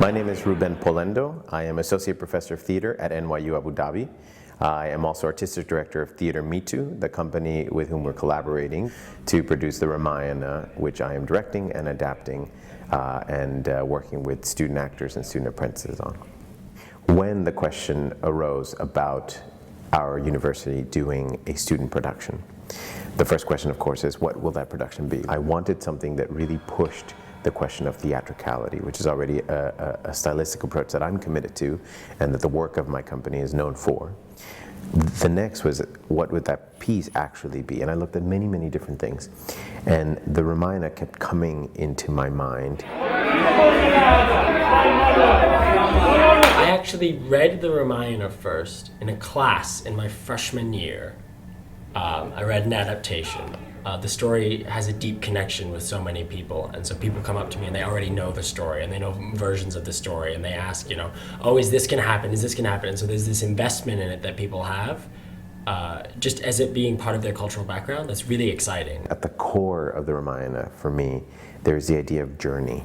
My name is Rubén Polendo. I am Associate Professor of Theater at NYU Abu Dhabi. I am also Artistic Director of Theater Me Too, the company with whom we're collaborating to produce the Ramayana, which I am directing and adapting and working with student actors and student apprentices on. When the question arose about our university doing a student production, the first question, of course, is what will that production be? I wanted something that really pushed the question of theatricality, which is already a stylistic approach that I'm committed to and that the work of my company is known for. The next was, what would that piece actually be? And I looked at many, many different things. And the Ramayana kept coming into my mind. I actually read the Ramayana first in a class in my freshman year. I read an adaptation. The story has a deep connection with so many people, and so people come up to me and they already know the story and they know versions of the story, and they ask, you know, oh, is this gonna happen? Is this gonna happen? And so there's this investment in it that people have, just as it being part of their cultural background. That's really exciting. At the core of the Ramayana, for me, there's the idea of journey,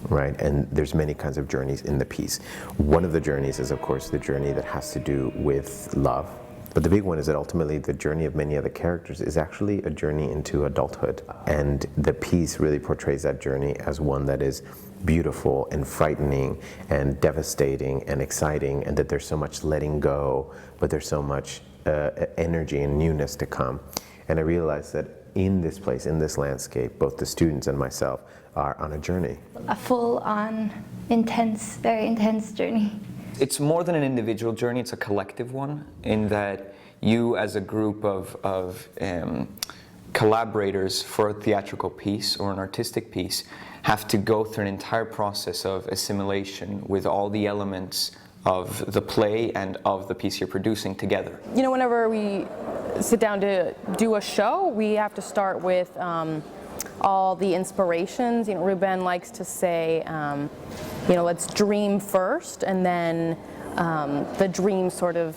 right? And there's many kinds of journeys in the piece. One of the journeys is, of course, the journey that has to do with love. But the big one is that ultimately the journey of many of the characters is actually a journey into adulthood. And the piece really portrays that journey as one that is beautiful and frightening and devastating and exciting, and that there's so much letting go, but there's so much energy and newness to come. And I realized that in this place, in this landscape, both the students and myself are on a journey. A full-on, intense, very intense journey. It's more than an individual journey, it's a collective one, in that you as a group of collaborators for a theatrical piece or an artistic piece have to go through an entire process of assimilation with all the elements of the play and of the piece you're producing together. You know, whenever we sit down to do a show, we have to start with all the inspirations. You know, Rubén likes to say, you know, let's dream first, and then the dreams sort of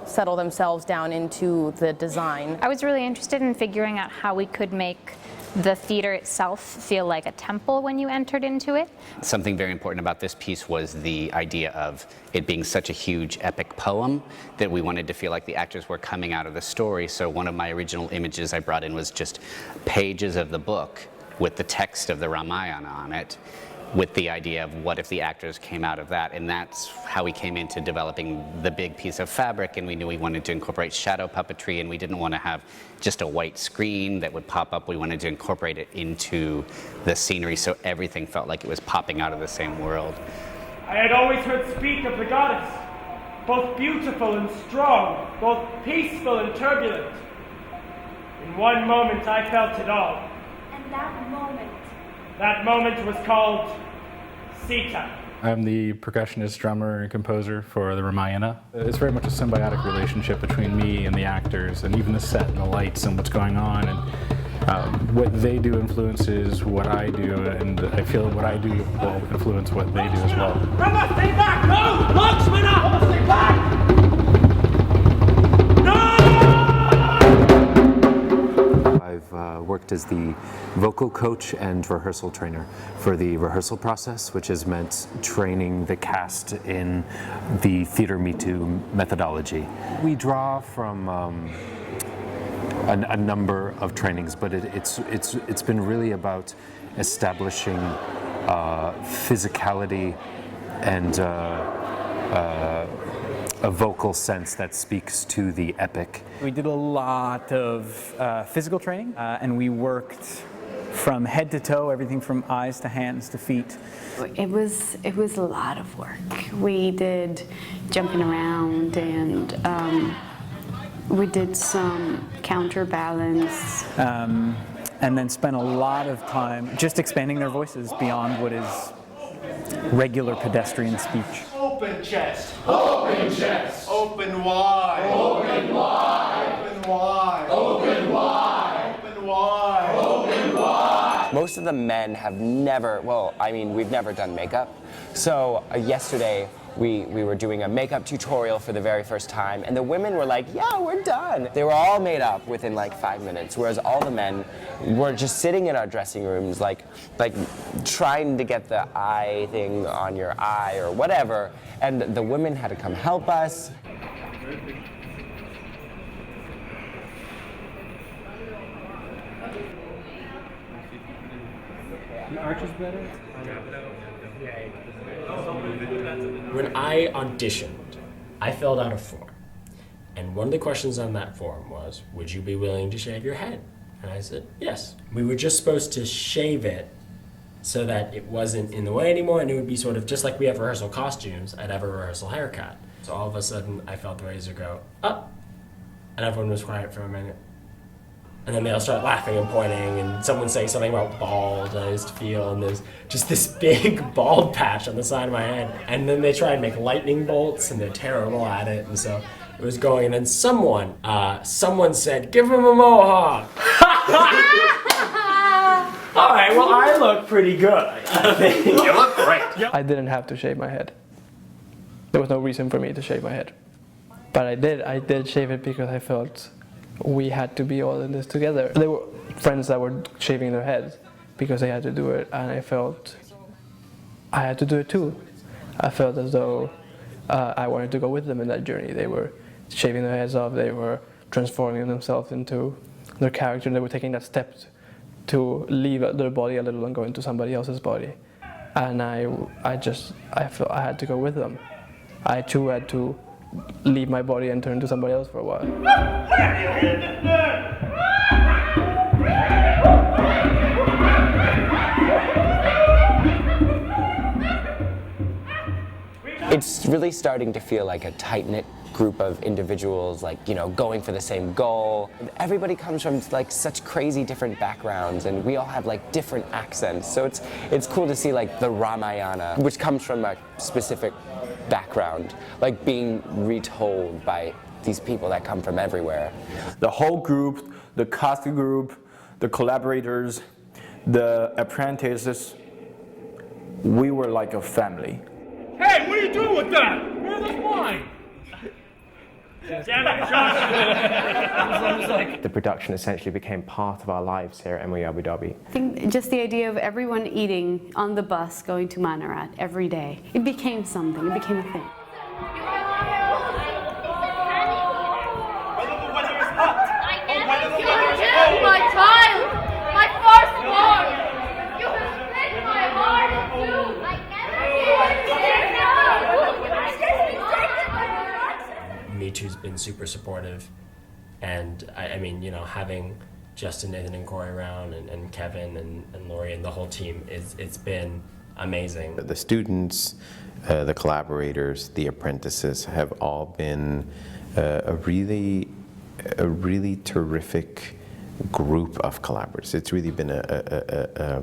settle themselves down into the design. I was really interested in figuring out how we could make the theater itself feel like a temple when you entered into it. Something very important about this piece was the idea of it being such a huge epic poem that we wanted to feel like the actors were coming out of the story. So one of my original images I brought in was just pages of the book with the text of the Ramayana on it, with the idea of what if the actors came out of that. And that's how we came into developing the big piece of fabric, and we knew we wanted to incorporate shadow puppetry, and we didn't want to have just a white screen that would pop up. We wanted to incorporate it into the scenery so everything felt like it was popping out of the same world. I had always heard speak of the goddess, both beautiful and strong, both peaceful and turbulent. In one moment I felt it all. And that moment? That moment was called Sita. I'm the percussionist, drummer, and composer for the Ramayana. It's very much a symbiotic relationship between me and the actors, and even the set and the lights and what's going on. And what they do influences what I do, and I feel what I do will influence what they do as well. Rama, stay back! No! Lakshmana! Rama, stay back! I've worked as the vocal coach and rehearsal trainer for the rehearsal process, which has meant training the cast in the Theater Me Too methodology. We draw from a number of trainings, but it's been really about establishing physicality and a vocal sense that speaks to the epic. We did a lot of physical training, and we worked from head to toe, everything from eyes to hands to feet. It was a lot of work. We did jumping around, and we did some counterbalance. And then spent a lot of time just expanding their voices beyond what is regular pedestrian speech. Open chest. Open chest. Open wide. Open wide. Open wide. Open wide. Open wide. Open wide. Most of the men have never, well, I mean, we've never done makeup. So yesterday, we were doing a makeup tutorial for the very first time, and the women were like, yeah, we're done. They were all made up within like 5 minutes, whereas all the men were just sitting in our dressing rooms, like trying to get the eye thing on your eye or whatever, and the women had to come help us. The arch is better? When I auditioned, I filled out a form. And one of the questions on that form was, would you be willing to shave your head? And I said, yes. We were just supposed to shave it so that it wasn't in the way anymore, and it would be sort of just like we have rehearsal costumes, I'd have a rehearsal haircut. So all of a sudden, I felt the razor go up, and everyone was quiet for a minute. And then they all start laughing and pointing, and someone saying something about bald, I used to feel, and there's just this big bald patch on the side of my head. And then they try and make lightning bolts, and they're terrible at it, and so it was going, and then someone said, give him a mohawk. All right, well, I look pretty good, I think. You look great. I didn't have to shave my head. There was no reason for me to shave my head. But I did shave it because I felt we had to be all in this together. There were friends that were shaving their heads because they had to do it, and I felt I had to do it too. I felt as though I wanted to go with them in that journey. They were shaving their heads off, they were transforming themselves into their character, and they were taking that step to leave their body a little and go into somebody else's body. And I felt I had to go with them. I too had to leave my body and turn into somebody else for a while. It's really starting to feel like a tight-knit group of individuals, like, you know, going for the same goal. Everybody comes from like such crazy different backgrounds, and we all have like different accents. So it's cool to see like the Ramayana, which comes from a specific background, like being retold by these people that come from everywhere. The whole group, the cast group, the collaborators, the apprentices, we were like a family. Hey, what are you doing with that? Where's the wine? Damn it, Josh! The production essentially became part of our lives here at NYU Abu Dhabi. I think just the idea of everyone eating on the bus going to Manarat every day, it became something, it became a thing. My child! My firstborn! You have split my heart in two! Me Too's been super supportive, and I mean, you know, having Justin, Nathan, and Corey around, and Kevin, and Lori, and the whole team, it's been amazing. The students, the collaborators, the apprentices have all been a really terrific group of collaborators. It's really been a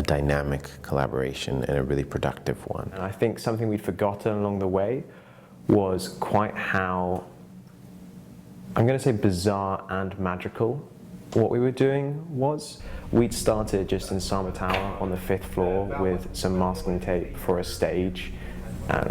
dynamic collaboration and a really productive one. And I think something we'd forgotten along the way was quite how, I'm going to say bizarre and magical, what we were doing was. We'd started just in Sama Tower on the 5th floor with some masking tape for a stage,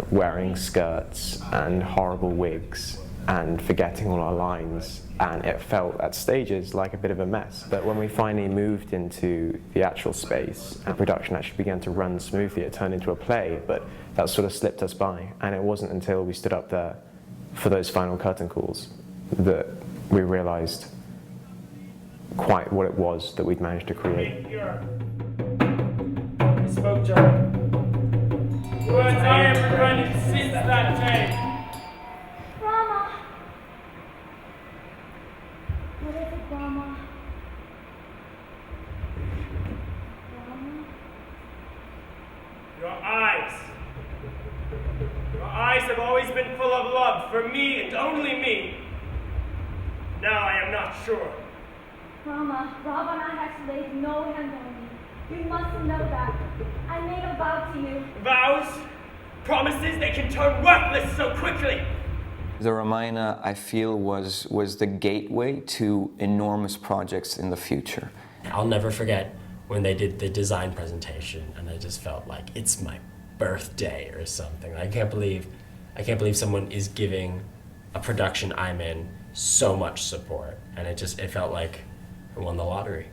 wearing skirts and horrible wigs and forgetting all our lines, and it felt at stages like a bit of a mess. But when we finally moved into the actual space and production actually began to run smoothly, it turned into a play, but that sort of slipped us by. And it wasn't until we stood up there for those final curtain calls that we realized quite what it was that we'd managed to create. Spoke German. Words I have regretted since that day. Rama! What is it, Rama? Rama? Your eyes. Your eyes have always been full of love for me and only me. Now I am not sure. Rama, Ravana has laid no hand on me. You must know that. I made a vow to you. Vows? Promises, they can turn worthless so quickly. The Ramayana, I feel, was the gateway to enormous projects in the future. I'll never forget when they did the design presentation, and I just felt like it's my birthday or something. I can't believe someone is giving a production I'm in so much support, and it felt like I won the lottery.